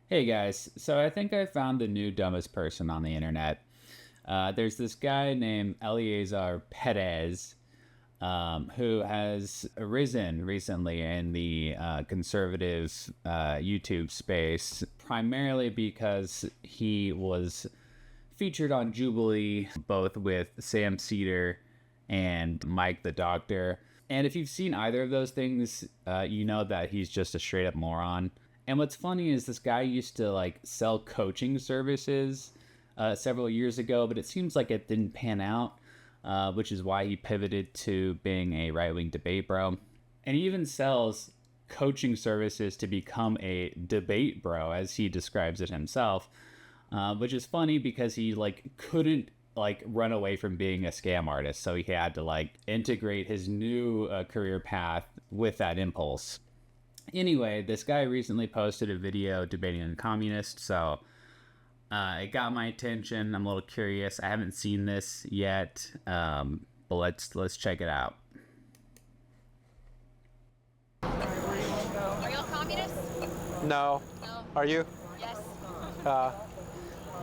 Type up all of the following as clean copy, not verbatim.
Hey guys, so I think I found the new dumbest person on the internet. There's this guy named Eleazar Perez, who has arisen recently in the conservative YouTube space, primarily because he was featured on Jubilee, both with Sam Cedar and Mike the Doctor. And if you've seen either of those things, you know that he's just a straight up moron. And what's funny is this guy used to like sell coaching services several years ago, but it seems like it didn't pan out, which is why he pivoted to being a right wing debate bro. And he even sells coaching services to become a debate bro, as he describes it himself, which is funny because he like couldn't like run away from being a scam artist, so he had to like integrate his new career path with that impulse. Anyway, this guy recently posted a video debating a communist, so it got my attention. I'm a little curious. I haven't seen this yet, but let's check it out. Are y'all communists? No. No. Are you? Yes.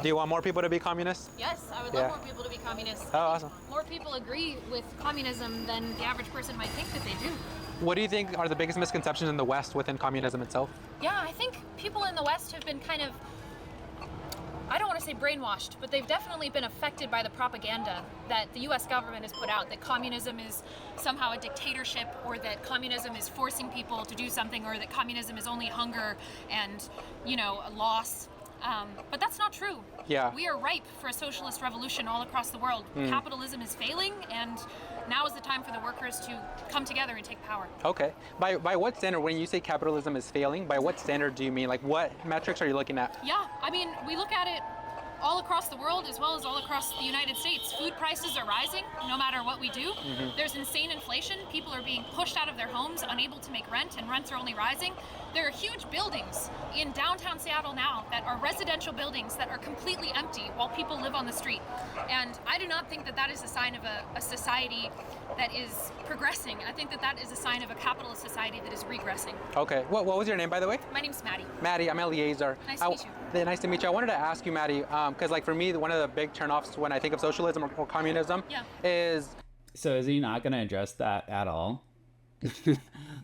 Do you want more people to be communists? Yes, I would Yeah. love more people to be communists. Oh, awesome. More people agree with communism than the average person might think that they do. What do you think are the biggest misconceptions in the West within communism itself? Yeah, I think people in the West have been kind of, I don't want to say brainwashed, but they've definitely been affected by the propaganda that the US government has put out, that communism is somehow a dictatorship, or that communism is forcing people to do something, or that communism is only hunger and, a loss. But that's not true. Yeah. We are ripe for a socialist revolution all across the world. Capitalism is failing, and now is the time for the workers to come together and take power. Okay. By what standard, when you say capitalism is failing, by what standard do you mean? Like, what metrics are you looking at? Yeah, I mean, we look at it all across the world as well as all across the United States. Food prices are rising no matter what we do. There's insane inflation. People are being pushed out of their homes, unable to make rent, and rents are only rising. There are huge buildings in downtown Seattle now that are residential buildings that are completely empty while people live on the street. And I do not think that that is a sign of a society that is progressing. I think that that is a sign of a capitalist society that is regressing. Okay. What was your name, by the way? My name's Maddie. Maddie, I'm Eleazar. Nice to meet you. Nice to meet you. I wanted to ask you, Maddie, because like for me, one of the big turnoffs when I think of socialism or communism is... So is he not going to address that at all?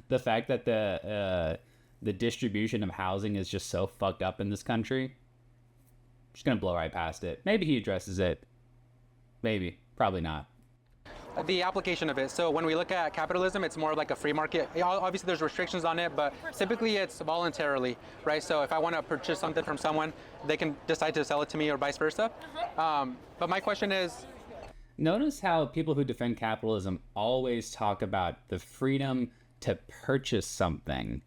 The fact that the distribution of housing is just so fucked up in this country? Just going to blow right past it. Maybe he addresses it. Maybe. Probably not. The application of it. So when we look at capitalism, it's more like a free market. Obviously, there's restrictions on it, but typically it's voluntarily, right? So if I want to purchase something from someone, they can decide to sell it to me or vice versa. But my question is... Notice how people who defend capitalism always talk about the freedom to purchase something,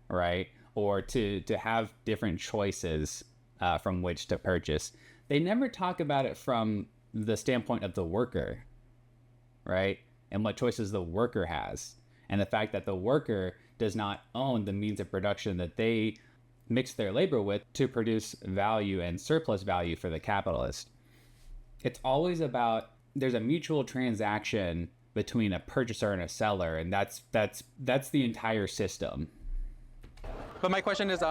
right? Or to have different choices from which to purchase. They never talk about it from the standpoint of the worker, right? And what choices the worker has. And the fact that the worker does not own the means of production that they mix their labor with to produce value and surplus value for the capitalist. It's always about, there's a mutual transaction between a purchaser and a seller, and that's the entire system. But my question is,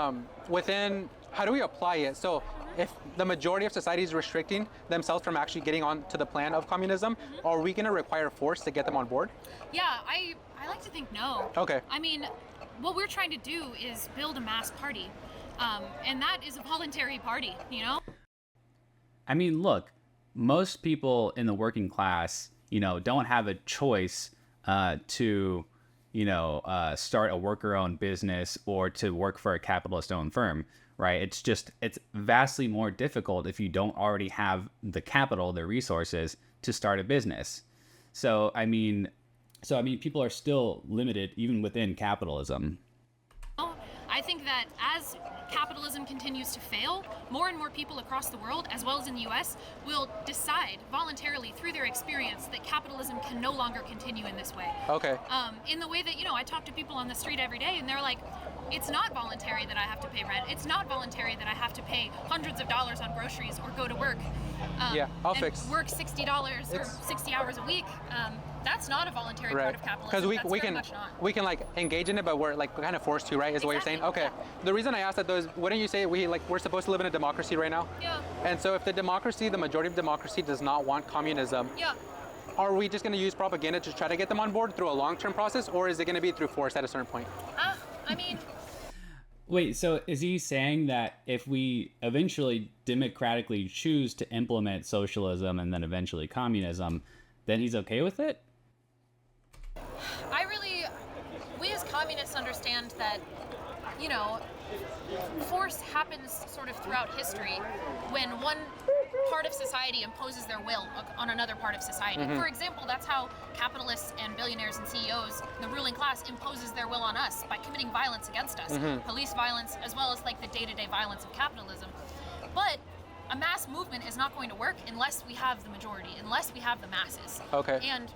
within, how do we apply it? So if the majority of society is restricting themselves from actually getting onto the plan of communism, are we going to require force to get them on board? Yeah, I like to think no. Okay. I mean, what we're trying to do is build a mass party. And that is a voluntary party, I mean, look, most people in the working class, don't have a choice to, start a worker-owned business or to work for a capitalist-owned firm, right? It's vastly more difficult if you don't already have the capital, the resources to start a business. So, I mean, people are still limited even within capitalism. I think that as capitalism continues to fail, more and more people across the world, as well as in the US, will decide voluntarily through their experience that capitalism can no longer continue in this way. Okay. In the way that, I talk to people on the street every day and they're like, it's not voluntary that I have to pay rent. It's not voluntary that I have to pay hundreds of dollars on groceries or go to work. Yeah, I'll and fix. work $60 or 60 hours a week. That's not a voluntary part Right. of capitalism. Because That's we very can much not. we can like engage in it, but we're like kind of forced to, right? Is what you're saying? Exactly, Okay. yeah. The reason I asked that though is, wouldn't you say we're supposed to live in a democracy right now? Yeah. And so if the majority of democracy does not want communism, Yeah. are we just going to use propaganda to try to get them on board through a long-term process, or is it going to be through force at a certain point? I mean, Wait, so is he saying that if we eventually democratically choose to implement socialism and then eventually communism, then he's okay with it? we as communists understand that, you know, force happens sort of throughout history when one part of society imposes their will on another part of society. For example, that's how capitalists and billionaires and CEOs, the ruling class, imposes their will on us by committing violence against us. Police violence, as well as like the day-to-day violence of capitalism. But a mass movement is not going to work unless we have the majority, unless we have the masses. Okay. And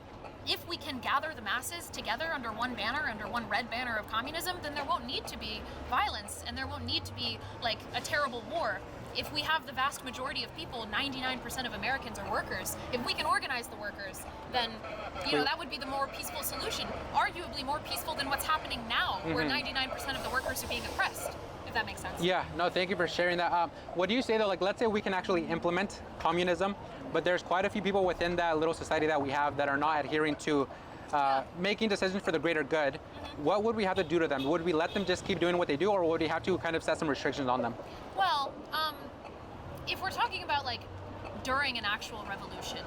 if we can gather the masses together under one banner, under one red banner of communism, then there won't need to be violence and there won't need to be like a terrible war. If we have the vast majority of people, 99% of Americans are workers, if we can organize the workers, then, you know, that would be the more peaceful solution. Arguably more peaceful than what's happening now, where 99% of the workers are being oppressed, if that makes sense. Yeah, no, thank you for sharing that. What do you say though, like let's say we can actually implement communism, but there's quite a few people within that little society that we have that are not adhering to making decisions for the greater good. What would we have to do to them? Would we let them just keep doing what they do, or would we have to kind of set some restrictions on them? Well, if we're talking about like during an actual revolution,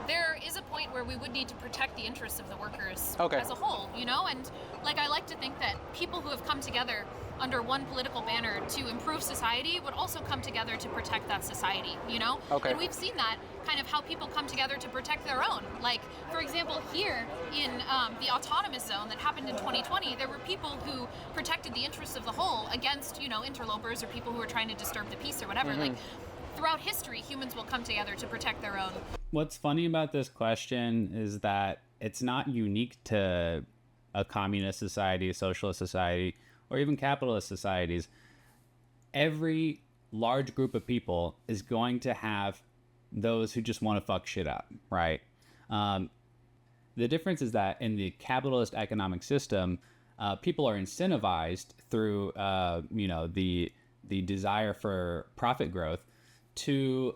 there is a point where we would need to protect the interests of the workers as a whole, you know? And like I like to think that people who have come together under one political banner to improve society would also come together to protect that society, you know? And we've seen that kind of how people come together to protect their own. Like, for example, here in the autonomous zone that happened in 2020, there were people who protected the interests of the whole against, you know, interlopers or people who were trying to disturb the peace or whatever. Like, throughout history, humans will come together to protect their own. What's funny about this question is that it's not unique to a communist society, a socialist society, or even capitalist societies. Every large group of people is going to have those who just want to fuck shit up, right? The difference is that in the capitalist economic system, people are incentivized through, you know, the desire for profit growth to,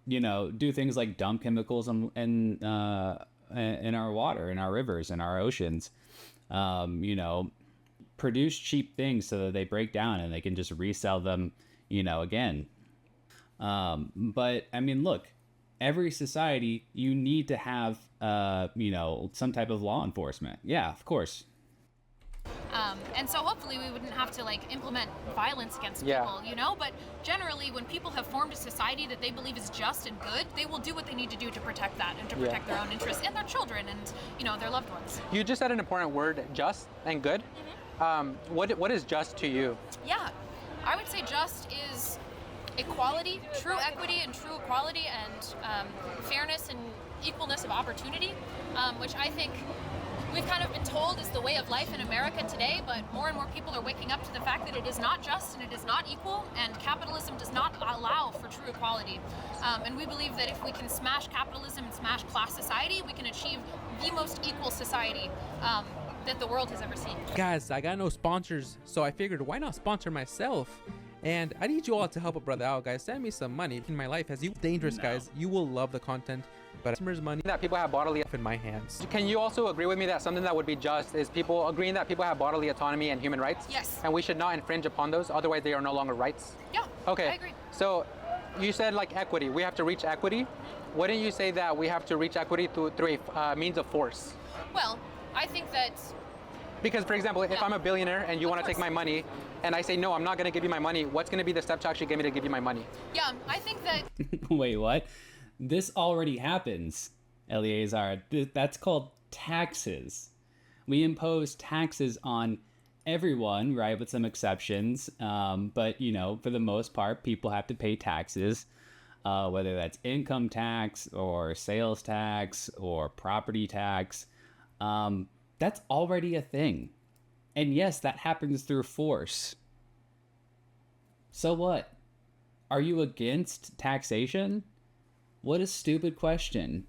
you know, do things like dump chemicals in our water, in our rivers, in our oceans, you know, produce cheap things so that they break down and they can just resell them, you know, again. But I mean, look, every society, you need to have, you know, some type of law enforcement. Yeah, of course. And so hopefully we wouldn't have to like implement violence against people, you know? But generally when people have formed a society that they believe is just and good, they will do what they need to do to protect that and to protect their own interests and their children and, you know, their loved ones. You just said an important word, just and good. What is just to you? Yeah, I would say just is equality, true equity and true equality and fairness and equalness of opportunity, which I think we've kind of been told is the way of life in America today, but more and more people are waking up to the fact that it is not just and it is not equal, and capitalism does not allow for true equality. And we believe that if we can smash capitalism and smash class society, we can achieve the most equal society that the world has ever seen. Guys, I got no sponsors, so I figured why not sponsor myself? And I need you all to help a brother out, guys. Send me some money in my life. As you dangerous guys, you will love the content, but customers' money That people have bodily. in my hands. Can you also agree with me that something that would be just is people agreeing that people have bodily autonomy and human rights? Yes. And we should not infringe upon those, otherwise they are no longer rights? Yeah, Okay. I agree. So you said like equity, we have to reach equity. Wouldn't you say that we have to reach equity through a means of force? Well, I think that Because, for example, if Yeah. I'm a billionaire and you Of want to take course. my money, and I say, no, I'm not going to give you my money, what's going to be the step to actually get me to give you my money? yeah, I think that Wait, what? This already happens, Eleazar. That's called taxes. We impose taxes on everyone, right, with some exceptions. But, you know, for the most part, people have to pay taxes, whether that's income tax or sales tax or property tax. That's already a thing. And yes, that happens through force. So what? Are you against taxation? What a stupid question.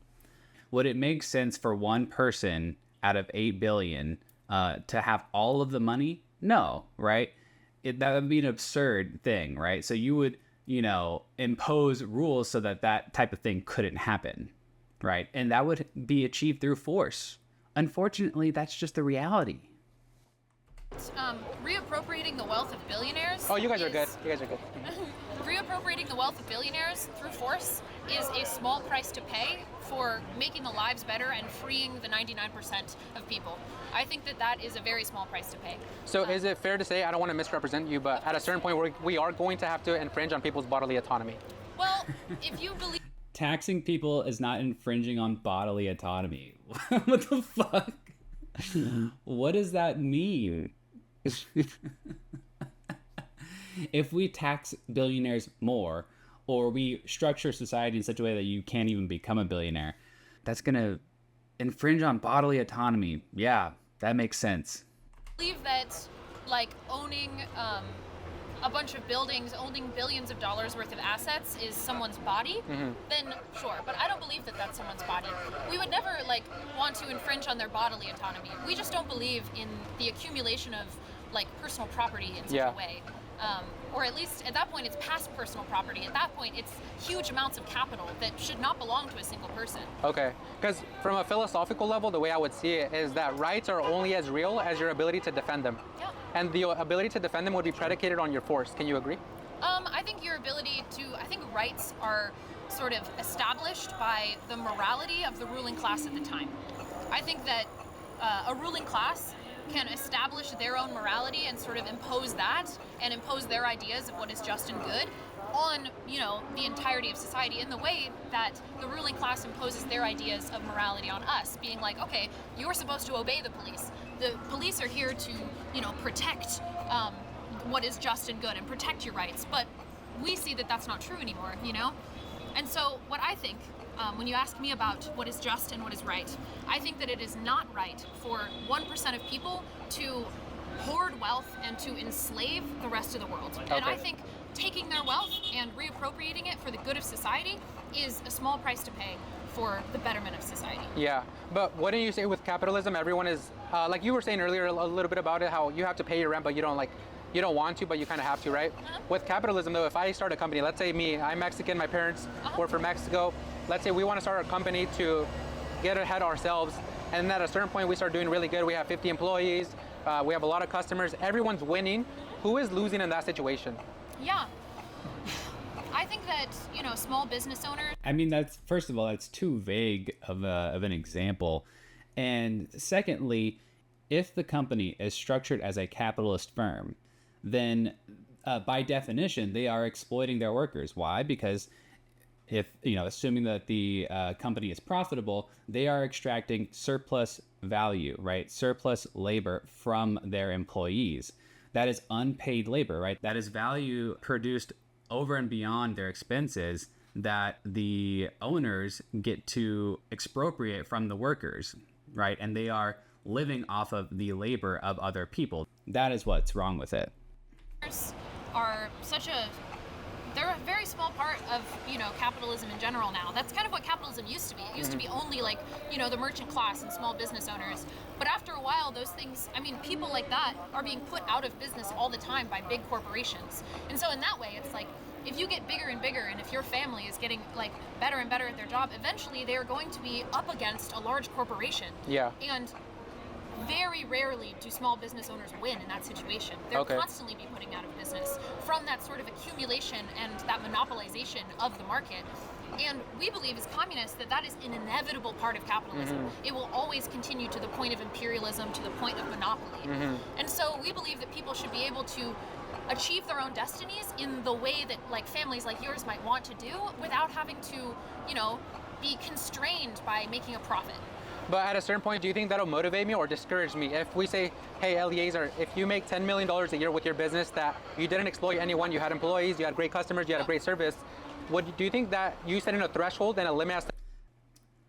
Would it make sense for one person out of 8 billion to have all of the money? No, right? That would be an absurd thing, right? So you would, impose rules so that that type of thing couldn't happen, right? And that would be achieved through force. Unfortunately, that's just the reality. Reappropriating the wealth of billionaires. Oh, you guys are good. Reappropriating the wealth of billionaires through force is a small price to pay for making the lives better and freeing the 99% of people. I think that is a very small price to pay. So is it fair to say, I don't want to misrepresent you, but at a certain point we are going to have to infringe on people's bodily autonomy? Well, if you believe... Taxing people is not infringing on bodily autonomy. What the fuck? What does that mean? If we tax billionaires more, or we structure society in such a way that you can't even become a billionaire, that's going to infringe on bodily autonomy. Yeah, that makes sense. I believe that, like, owning a bunch of buildings, owning billions of dollars worth of assets is someone's body, then sure. But I don't believe that that's someone's body. We would never, want to infringe on their bodily autonomy. We just don't believe in the accumulation of, personal property in such a way. Or at least at that point it's past personal property. At that point it's huge amounts of capital that should not belong to a single person. Okay, because from a philosophical level, the way I would see it is that rights are only as real as your ability to defend them. Yeah. And the ability to defend them would be predicated on your force. Can you agree? I think I think rights are sort of established by the morality of the ruling class at the time. I think that a ruling class can establish their own morality and sort of impose that and impose their ideas of what is just and good on, the entirety of society in the way that the ruling class imposes their ideas of morality on us, being like, okay, you're supposed to obey the police. The police are here to, protect what is just and good and protect your rights. But we see that that's not true anymore, And so what I think, when you ask me about what is just and what is right, I think that it is not right for 1% of people to hoard wealth and to enslave the rest of the world. Okay. And I think taking their wealth and reappropriating it for the good of society is a small price to pay for the betterment of society. Yeah, but wouldn't you say with capitalism, everyone is, like you were saying earlier a little bit about it, how you have to pay your rent, but you don't want to, but you kind of have to, right? With capitalism, though, if I start a company, let's say me, I'm Mexican, my parents were from Mexico. Let's say we want to start a company to get ahead ourselves, and at a certain point we start doing really good. We have 50 employees, we have a lot of customers, everyone's winning. Who is losing in that situation? Yeah. I think that, small business owners... I mean, first of all, that's too vague of an example. And secondly, if the company is structured as a capitalist firm, then by definition, they are exploiting their workers. Why? Because if, assuming that the company is profitable, they are extracting surplus value, right? Surplus labor from their employees. That is unpaid labor, right? That is value produced over and beyond their expenses that the owners get to expropriate from the workers, right? And they are living off of the labor of other people. That is what's wrong with it. They're a very small part of, capitalism in general now. That's kind of what capitalism used to be. It used to be only the merchant class and small business owners. But after a while, those things, people like that are being put out of business all the time by big corporations. And so in that way, it's like, if you get bigger and bigger, and if your family is getting better and better at their job, eventually they are going to be up against a large corporation. Yeah. And very rarely do small business owners win in that situation. They'll constantly be putting out of business from that sort of accumulation and that monopolization of the market. And we believe as communists that is an inevitable part of capitalism. It will always continue to the point of imperialism, to the point of monopoly. And so we believe that people should be able to achieve their own destinies in the way that families like yours might want to do without having to, be constrained by making a profit. But at a certain point, do you think that'll motivate me or discourage me? If we say, hey, Eleazar, if you make $10 million a year with your business, that you didn't exploit anyone, you had employees, you had great customers, you had a great service, do you think that you setting a threshold and a limit as to...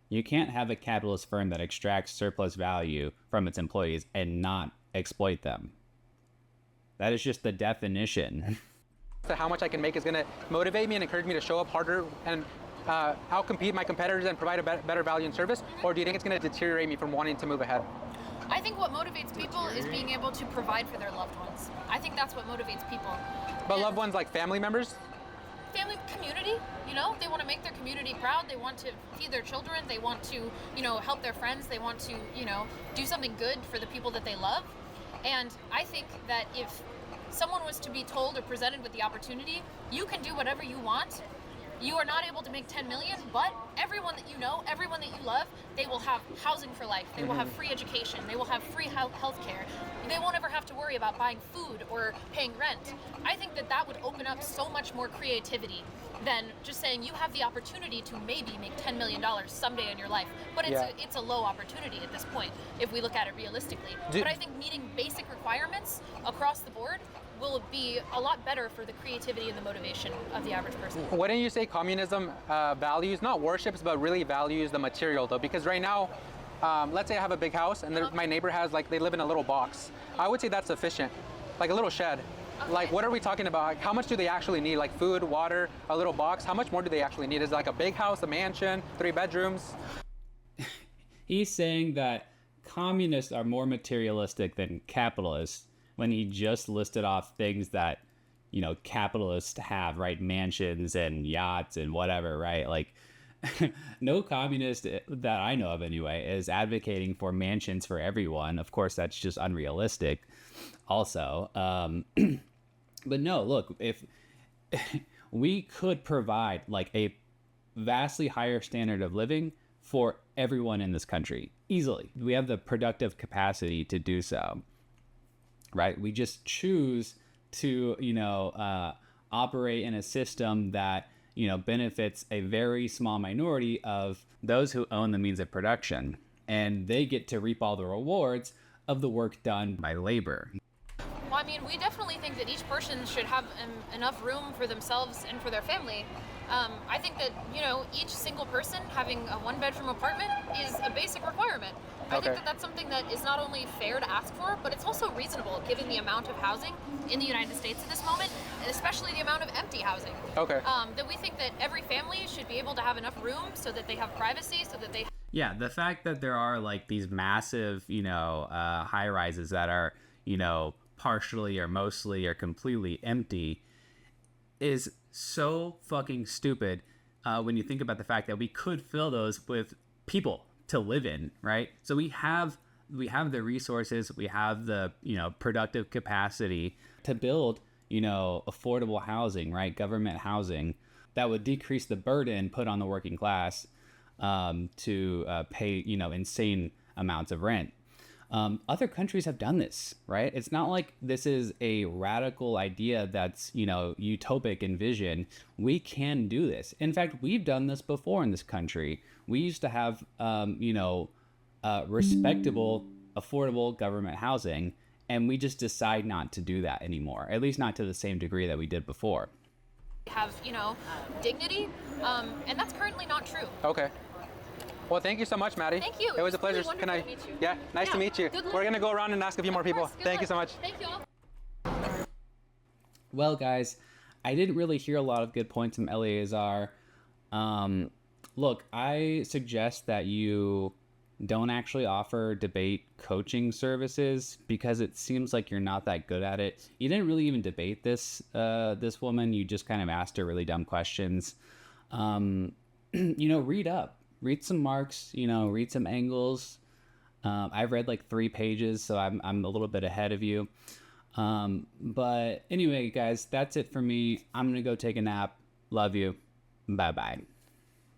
You can't have a capitalist firm that extracts surplus value from its employees and not exploit them. That is just the definition. How much I can make is going to motivate me and encourage me to show up harder and outcompete my competitors and provide a better value and service, or do you think it's going to deteriorate me from wanting to move ahead? I think what motivates people is being able to provide for their loved ones. I think that's what motivates people. But And loved ones like family members? family, community, they want to make their community proud. They want to feed their children. They want to, help their friends. They want to, do something good for the people that they love. And I think that if someone was to be told or presented with the opportunity, you can do whatever you want. You are not able to make 10 million, but everyone that you know, everyone that you love, they will have housing for life. They will have free education. They will have free health care. They won't ever have to worry about buying food or paying rent. I think that that would open up so much more creativity than just saying you have the opportunity to maybe make $10 million someday in your life. But it's a low opportunity at this point if we look at it realistically. But I think meeting basic requirements across the board will be a lot better for the creativity and the motivation of the average person. Wouldn't you say communism values, not worships, but really values the material though? Because right now, let's say I have a big house and my neighbor has, they live in a little box. I would say that's sufficient, like a little shed. Okay. Like, what are we talking about? Like, how much do they actually need? Like food, water, a little box? How much more do they actually need? Is it like a big house, a mansion, 3 bedrooms? He's saying that communists are more materialistic than capitalists when he just listed off things that, capitalists have, right? Mansions and yachts and whatever, right? Like, no communist that I know of anyway is advocating for mansions for everyone. Of course, that's just unrealistic also. But no, look, if we could provide like a vastly higher standard of living for everyone in this country easily, we have the productive capacity to do so, right? We just choose to, operate in a system that, benefits a very small minority of those who own the means of production, and they get to reap all the rewards of the work done by labor. Well, I mean, we definitely think that each person should have enough room for themselves and for their family. I think that, each single person having a 1-bedroom apartment is a basic requirement. I think that that's something that is not only fair to ask for, but it's also reasonable given the amount of housing in the United States at this moment, and especially the amount of empty housing. That we think that every family should be able to have enough room so that they have privacy, so that they... Yeah, the fact that there are like these massive, high rises that are, partially or mostly or completely empty is so fucking stupid when you think about the fact that we could fill those with people to live in, right? So we have the resources, we have the, productive capacity to build, affordable housing, right? Government housing that would decrease the burden put on the working class to pay, insane amounts of rent. Other countries have done this, right? It's not like this is a radical idea that's, utopic in vision. We can do this. In fact, we've done this before in this country. We used to have, respectable, affordable government housing, and we just decide not to do that anymore, at least not to the same degree that we did before. Have, dignity, and that's currently not true. Okay. Well, thank you so much, Maddie. Thank you. It was a pleasure. Really Can I? to meet you. Yeah, nice to meet you. We're gonna go around and ask a few more people. Thank you so much. Thank you all. Well, guys, I didn't really hear a lot of good points from Eleazar. Look, I suggest that you don't actually offer debate coaching services because it seems like you're not that good at it. You didn't really even debate this woman. You just kind of asked her really dumb questions. Read up. Read some Marx, read some Engels. I've read like 3 pages, so I'm a little bit ahead of you. But anyway, guys, that's it for me. I'm going to go take a nap. Love you. Bye-bye.